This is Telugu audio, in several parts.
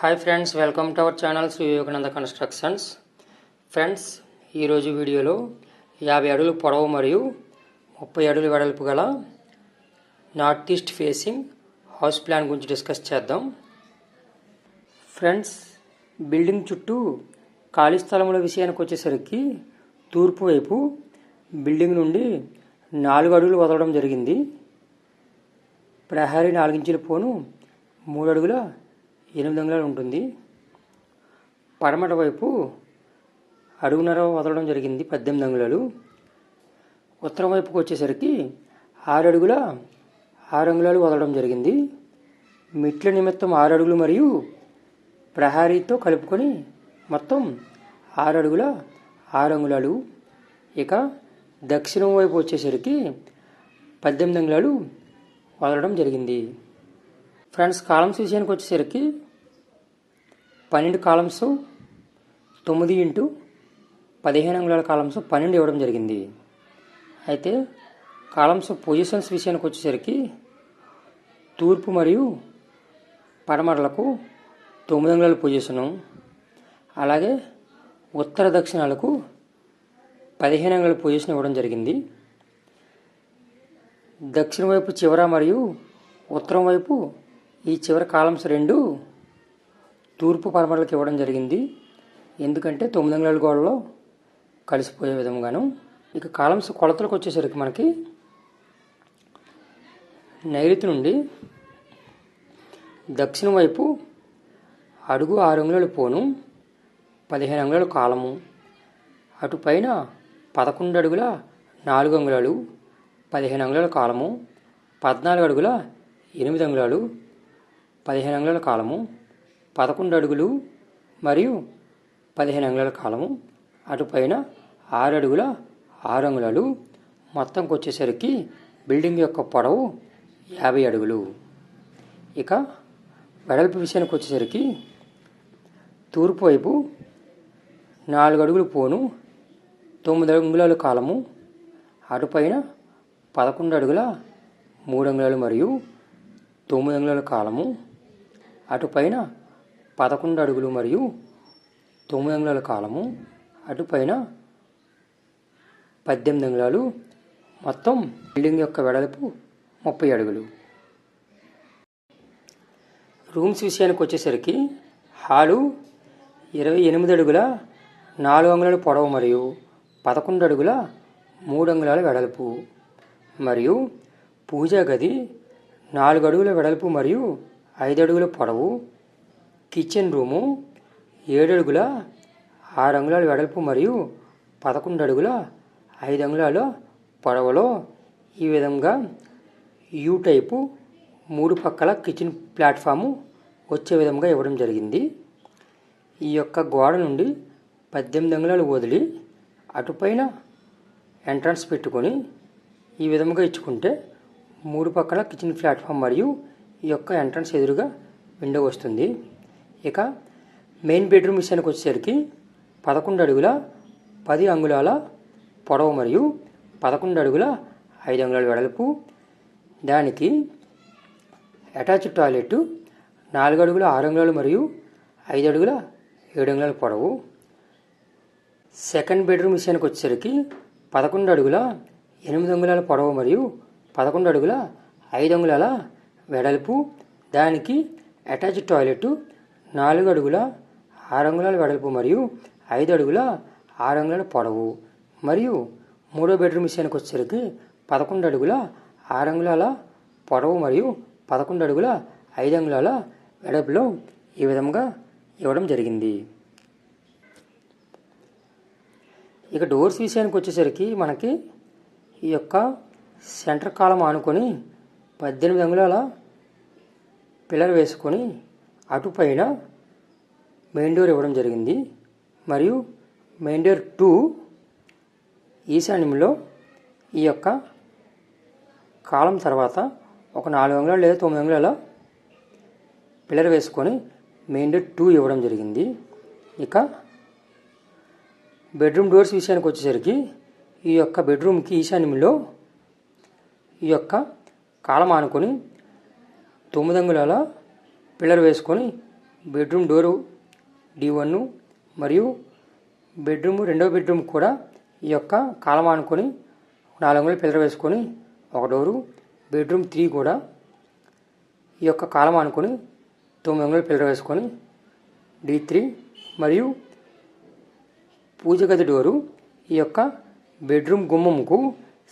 Hi friends, welcome to our channel Shri Vivekananda constructions. Friends, ఈరోజు వీడియోలో 50 అడుగులు పొడవు మరియు 30 అడుగుల వెడల్పు గల north east facing house plan గురించి డిస్కస్ చేద్దాం. ఫ్రెండ్స్, బిల్డింగ్ చుట్టూ ఖాళీ స్థలముల విషయానికి వచ్చేసరికి తూర్పు వైపు బిల్డింగ్ నుండి 4 అడుగులు వదలడం జరిగింది. ప్రహరీ 4 ఇంచుల పోను 3 అడుగుల 8 అంగుళాలు ఉంటుంది. పడమట వైపు అడుగున్నర వదలడం జరిగింది, 18 అంగుళాలు. ఉత్తరం వైపుకు వచ్చేసరికి 6 అడుగుల 6 అంగుళాలు వదలడం జరిగింది. మెట్ల నిమిత్తం 6 అడుగులు మరియు ప్రహరీతో కలుపుకొని మొత్తం 6 అడుగుల 6 అంగుళాలు. ఇక దక్షిణం వైపు వచ్చేసరికి 18 అంగుళాలు వదలడం జరిగింది. ఫ్రెండ్స్, కాలమ్స్ విషయానికి వచ్చేసరికి 12 కాలమ్స్ 9 ఇంటూ 15 అంగుళాల కాలమ్స్ 12 ఇవ్వడం జరిగింది. అయితే కాలమ్స్ పొజిషన్స్ విషయానికి వచ్చేసరికి తూర్పు మరియు పడమరలకు 9 అంగుళాల పొజిషను, అలాగే ఉత్తర దక్షిణాలకు 15 అంగుళాల పొజిషన్ ఇవ్వడం జరిగింది. దక్షిణ వైపు చివర మరియు ఉత్తరం వైపు ఈ చివరి కాలమ్స్ 2 తూర్పు పడమరలకు ఇవ్వడం జరిగింది. ఎందుకంటే 9 అంగుళాల గోడలో కలిసిపోయే విధంగాను. ఇక కాలమ్స్ కొలతలకు వచ్చేసరికి మనకి నైరుతి నుండి దక్షిణం వైపు అడుగు 6 అంగుళాల పోను, 15 అంగుళాల కాలము, అటు పైన 11 అడుగుల 4 అంగుళాలు, 15 అంగుళాల కాలము, 14 అడుగుల 8 అంగుళాలు, 15 అంగుళాల కాలము, 11 అడుగులు మరియు 15 అంగుళాల కాలము, అటుపైన 6 అడుగుల 6 అంగుళాలు. మొత్తంకి వచ్చేసరికి బిల్డింగ్ యొక్క పొడవు 50 అడుగులు. ఇక వెడల్పు విషయానికి వచ్చేసరికి తూర్పు వైపు 4 అడుగులు పోను, 9 అంగుళాల కాలము, అటుపైన 11 అడుగుల 3 అంగుళాలు మరియు 9 అంగుళాల కాలము, అటుపైన 11 అడుగులు మరియు 9 అంగుళాల కాలము, అటుపైన 18 అంగుళాలు. మొత్తం బిల్డింగ్ యొక్క వెడల్పు 30 అడుగులు. రూమ్స్ విషయానికి వచ్చేసరికి హాలు 28 అడుగుల 4 అంగుళాల పొడవు మరియు 11 అడుగుల 3 అంగుళాల వెడల్పు, మరియు పూజా గది 4 అడుగుల వెడల్పు మరియు 5 అడుగుల పొడవు. కిచెన్ రూము 7 అడుగుల 6 అంగుళాల వెడల్పు మరియు 11 అడుగుల 5 అంగుళాల పొడవులో ఈ విధంగా యూ టైపు 3 పక్కల కిచెన్ ప్లాట్ఫాము వచ్చే విధంగా ఇవ్వడం జరిగింది. ఈ యొక్క గోడ నుండి 18 అంగుళాలు వదిలి అటుపైన ఎంట్రన్స్ పెట్టుకొని ఈ విధంగా ఇచ్చుకుంటే 3 పక్కల కిచెన్ ప్లాట్ఫామ్ మరియు ఈ యొక్క ఎంట్రన్స్ ఎదురుగా విండో వస్తుంది. ఇక మెయిన్ బెడ్రూమ్ విషయానికి వచ్చేసరికి 11 అడుగుల 10 అంగుళాల పొడవు మరియు 11 అడుగుల 5 అంగుళాల వెడల్పు. దానికి అటాచ్డ్ టాయిలెట్ 4 అడుగుల 6 అంగుళాలు మరియు 5 అడుగుల 7 అంగుళాల పొడవు. సెకండ్ బెడ్రూమ్ విషయానికి వచ్చేసరికి 11 అడుగుల 8 అంగుళాల పొడవు మరియు 11 అడుగుల 5 అంగుళాల వెడల్పు. దానికి అటాచ్డ్ టాయిలెట్ 4 అడుగుల 6 అంగుళాల వెడల్పు మరియు 5 అడుగుల 6 అంగుళాల పొడవు. మరియు మూడో బెడ్రూమ్ విషయానికి వచ్చేసరికి 11 అడుగుల 6 అంగుళాల పొడవు మరియు 11 అడుగుల 5 అంగుళాల వెడల్పులో ఈ విధంగా ఇవ్వడం జరిగింది. ఇక డోర్స్ విషయానికి వచ్చేసరికి మనకి ఈ యొక్క సెంటర్ కాలం ఆనుకొని 18 అంగుళాల పిల్లర్ వేసుకొని అటుపైన మెయిన్ డోర్ ఇవ్వడం జరిగింది. మరియు మెయిన్ డోర్ 2 ఈశాన్యంలో ఈ యొక్క కాలం తర్వాత ఒక 4 అంగుళాలు లేదా 9 అంగుళాల పిల్లర్ వేసుకొని మెయిన్ డోర్ 2 ఇవ్వడం జరిగింది. ఇక బెడ్రూమ్ డోర్స్ విషయానికి వచ్చేసరికి ఈ యొక్క బెడ్రూమ్కి ఈశాన్యంలో ఈ యొక్క కాలం ఆనుకొని 9 అంగుళాల పిల్లర్ వేసుకొని బెడ్రూమ్ డోరు D1 మరియు రెండవ బెడ్రూమ్ కూడా ఈ యొక్క కాలం ఆనుకొని 4 అంగుళాల పిల్లర్ వేసుకొని ఒక డోరు. బెడ్రూమ్ 3 కూడా ఈ యొక్క కాలం ఆనుకొని 9 అంగుళాల పిల్లర్ వేసుకొని D3 మరియు పూజ గది డోరు ఈ యొక్క బెడ్రూమ్ గుమ్మముకు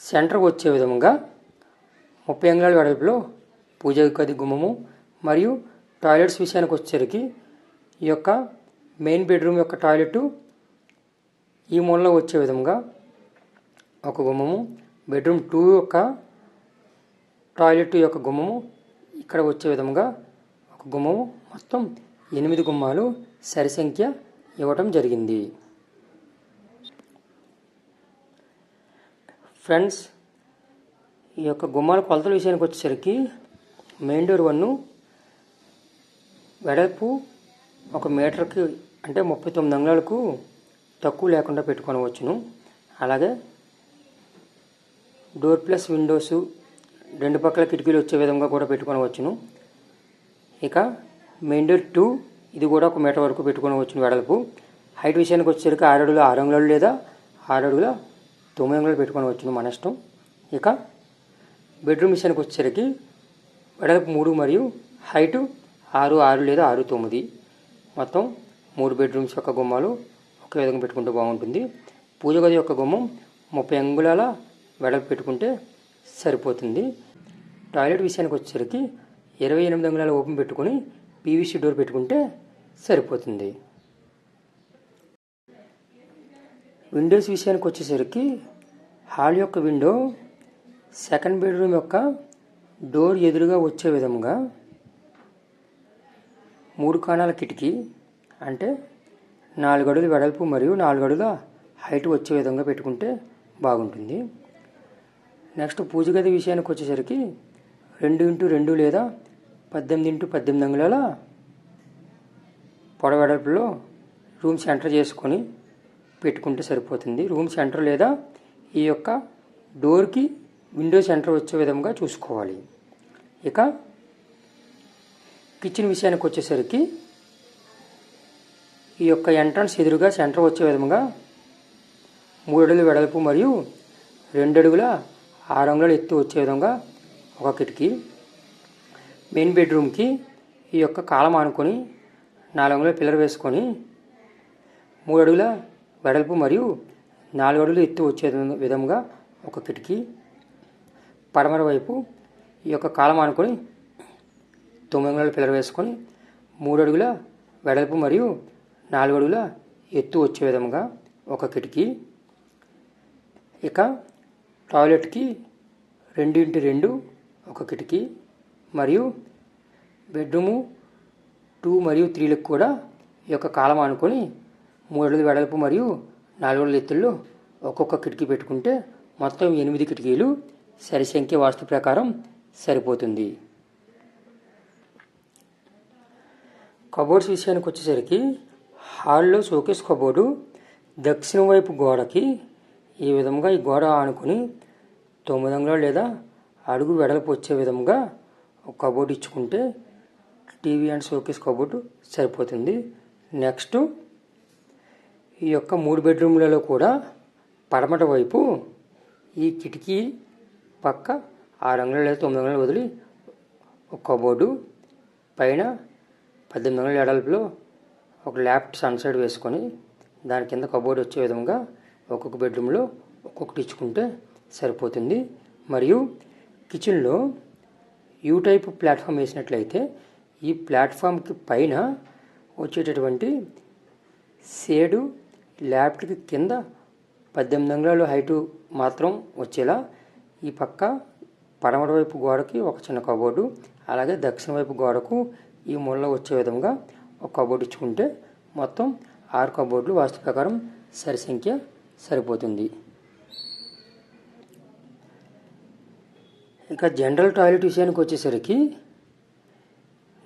సెంటర్కి వచ్చే విధంగా 30 అంగుళాల వెడల్పులో పూజ గది గుమ్మము మరియు టాయిలెట్స్ విషయానికి వచ్చేసరికి ఈ యొక్క మెయిన్ బెడ్రూమ్ యొక్క టాయిలెట్ ఈ మూలలో వచ్చే విధంగా ఒక గుమ్మము, బెడ్రూమ్ 2 యొక్క టాయిలెట్ యొక్క గుమ్మము ఇక్కడ వచ్చే విధంగా ఒక గుమ్మము, మొత్తం 8 గుమ్మాలు సరి సంఖ్య ఇవ్వటం జరిగింది. ఫ్రెండ్స్, ఈ యొక్క గుమ్మాల కొలతల విషయానికి వచ్చేసరికి మెయిన్ డోర్ 1 వెడల్పు 1 మీటర్కి అంటే 39 అంగుళాలకు తక్కువ లేకుండా పెట్టుకోవచ్చును. అలాగే డోర్ ప్లస్ విండోస్ 2 పక్కల కిటికీలు వచ్చే విధంగా కూడా పెట్టుకోవచ్చును. ఇక మెయిన్ డోర్ 2 ఇది కూడా 1 మీటర్ వరకు పెట్టుకోవచ్చును వెడల్పు. హైట్ విషయానికి వచ్చేసరికి 6 అడుగుల 6 అంగుళాలు లేదా 6 అడుగుల 9 అంగుళాలు పెట్టుకోవచ్చును మన ఇష్టం. ఇక బెడ్రూమ్ విషయానికి వచ్చేసరికి వెడల్పు 3 మరియు హైటు 6 లేదా 6, 9 మొత్తం 3 బెడ్రూమ్స్ యొక్క గుమ్మాలు ఒకే విధంగా పెట్టుకుంటే బాగుంటుంది. పూజ గది యొక్క గుమ్మం 30 అంగుళాల వెడల్పు పెట్టుకుంటే సరిపోతుంది. టాయిలెట్ విషయానికి వచ్చేసరికి 28 అంగుళాల ఓపెన్ పెట్టుకుని PVC డోర్ పెట్టుకుంటే సరిపోతుంది. విండోస్ విషయానికి వచ్చేసరికి హాల్ యొక్క విండో సెకండ్ బెడ్రూమ్ యొక్క డోర్ ఎదురుగా వచ్చే విధంగా 3 కోణాల కిటికీ అంటే 4 అడుగుల వెడల్పు మరియు 4 అడుగుల హైట్ వచ్చే విధంగా పెట్టుకుంటే బాగుంటుంది. నెక్స్ట్ పూజ గది విషయానికి వచ్చేసరికి 2x2 లేదా 18x18 అంగుళాల పొడవు వెడల్పులో రూమ్ సెంటర్ చేసుకొని పెట్టుకుంటే సరిపోతుంది. రూమ్ సెంటర్ లేదా ఈ యొక్క డోర్కి విండో సెంటర్ వచ్చే విధంగా చూసుకోవాలి. ఇక కిచెన్ విషయానికి వచ్చేసరికి ఈ యొక్క ఎంట్రన్స్ ఎదురుగా సెంటర్ వచ్చే విధంగా 3 అడుగుల వెడల్పు మరియు 2 అడుగుల 6 అంగుళాల ఎత్తు వచ్చే విధంగా ఒక కిటికీ. మెయిన్ బెడ్రూమ్కి ఈ యొక్క కాలం ఆనుకొని 4 అంగుళాల పిల్లర్ వేసుకొని 3 అడుగుల వెడల్పు మరియు 4 అడుగుల ఎత్తు వచ్చే విధంగా ఒక కిటికీ. పడమర వైపు ఈ యొక్క కాలం ఆనుకొని 9 అంగుళాల పిల్లర్ వేసుకొని 3 అడుగుల వెడల్పు మరియు 4 అడుగుల ఎత్తు వచ్చే విధంగా ఒక కిటికీ. ఇక టాయిలెట్కి 2x2 ఒక కిటికీ మరియు బెడ్రూము 2 మరియు 3లకు కూడా ఈ యొక్క కాలం ఆనుకొని 3 అడుగుల వెడల్పు మరియు 4 అడుగుల ఎత్తుల్లో ఒక్కొక్క కిటికీ పెట్టుకుంటే మొత్తం 8 కిటికీలు సరి సంఖ్య వాస్తు ప్రకారం సరిపోతుంది. కబోర్డ్స్ విషయానికి వచ్చేసరికి హాల్లో షోకేస్ కబోర్డు దక్షిణ వైపు గోడకి ఈ విధంగా ఈ గోడ ఆనుకొని 9 అంగుళాలు లేదా అడుగు వెడల్పు వచ్చే విధంగా ఒక కబోర్డు ఇచ్చుకుంటే టీవీ అండ్ షోకేస్ కబోర్డు సరిపోతుంది. నెక్స్ట్ ఈ యొక్క 3 బెడ్రూమ్లలో కూడా పడమట వైపు ఈ కిటికీ పక్క 6 అంగుళాలు లేదా 9 అంగుళాలు వదిలి ఒక కబోర్డు పైన 18 అంగుళాల వెడల్పులో ఒక ల్యాప్ట్ సన్సైడ్ వేసుకొని దాని కింద కబోర్డ్ వచ్చే విధంగా ఒక్కొక్క బెడ్రూమ్లో ఒక్కొక్కటి ఇచ్చుకుంటే సరిపోతుంది. మరియు కిచెన్లో యూ టైప్ ప్లాట్ఫామ్ వేసినట్లయితే ఈ ప్లాట్ఫామ్కి పైన వచ్చేటటువంటి షేడు ల్యాప్ట్కి కింద 18 అంగుళాలు హైటు మాత్రం వచ్చేలా ఈ పక్క పడమర వైపు గోడకి ఒక చిన్న కబోర్డు, అలాగే దక్షిణ వైపు గోడకు ఈ మూలలో వచ్చే విధంగా ఒక కబోర్డు ఇచ్చుకుంటే మొత్తం 6 కబోర్డులు వాస్తు ప్రకారం సరి సంఖ్య సరిపోతుంది. ఇక జనరల్ టాయిలెట్ విషయానికి వచ్చేసరికి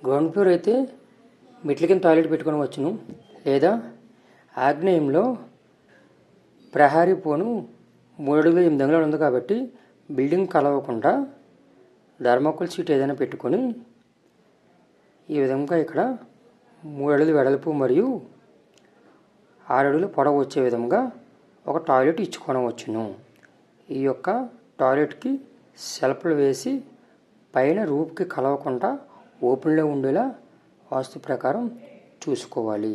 గ్రౌండ్ ఫ్లోర్ అయితే మెట్ల కింద టాయిలెట్ పెట్టుకొని వచ్చును, లేదా ఆగ్నేయంలో ప్రహారీ పోను 3 అడుగుల 8 అంగుళాలు ఉంది కాబట్టి బిల్డింగ్ కలవకుండా ధర్మకోల్ షీట్ ఏదైనా పెట్టుకొని ఈ విధంగా ఇక్కడ 3 అడుగుల వెడల్పు మరియు 6 అడుగుల పొడవు వచ్చే విధంగా ఒక టాయిలెట్ ఇచ్చుకొనవచ్చును. ఈ యొక్క టాయిలెట్కి సెల్ఫ్లు వేసి పైన రూఫ్కి కలవకుండా ఓపెన్లో ఉండేలా వాస్తు ప్రకారం చూసుకోవాలి.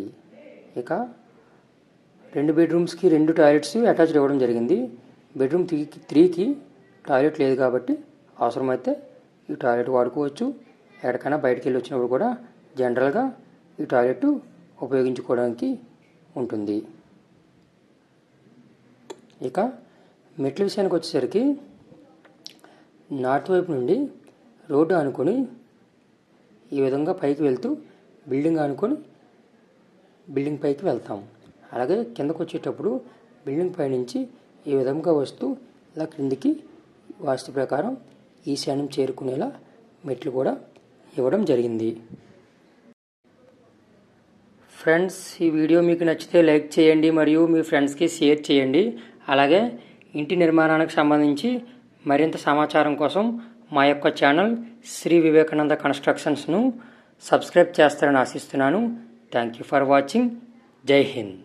ఇక 2 బెడ్రూమ్స్కి 2 టాయిలెట్స్ అటాచ్డ్ ఇవ్వడం జరిగింది. బెడ్రూమ్ 3కి టాయిలెట్ లేదు కాబట్టి అవసరమైతే ఈ టాయిలెట్ వాడుకోవచ్చు. ఎక్కడికైనా బయటికి వెళ్ళి వచ్చినప్పుడు కూడా జనరల్గా ఈ టాయిలెట్ ఉపయోగించుకోవడానికి ఉంటుంది. ఇక మెట్ల విషయానికి వచ్చేసరికి నార్త్ వైపు నుండి రోడ్డు అనుకొని ఈ విధంగా పైకి వెళ్తూ బిల్డింగ్ అనుకొని బిల్డింగ్ పైకి వెళ్తాం. అలాగే కిందకు వచ్చేటప్పుడు బిల్డింగ్ పైనుంచి ఈ విధంగా వస్తూ ఇలా క్రిందికి వాస్తు ప్రకారం ఈశాన్యం చేరుకునేలా మెట్లు కూడా ఇవ్వడం జరిగింది. ఫ్రెండ్స్, ఈ వీడియో మీకు నచ్చితే లైక్ చేయండి మరియు మీ ఫ్రెండ్స్కి షేర్ చేయండి. అలాగే ఇంటి నిర్మాణానికి సంబంధించి మరింత సమాచారం కోసం మా యొక్క ఛానల్ శ్రీ వివేకానంద కన్స్ట్రక్షన్స్ను సబ్స్క్రైబ్ చేస్తారని ఆశిస్తున్నాను. Thank you for watching. జై హింద్.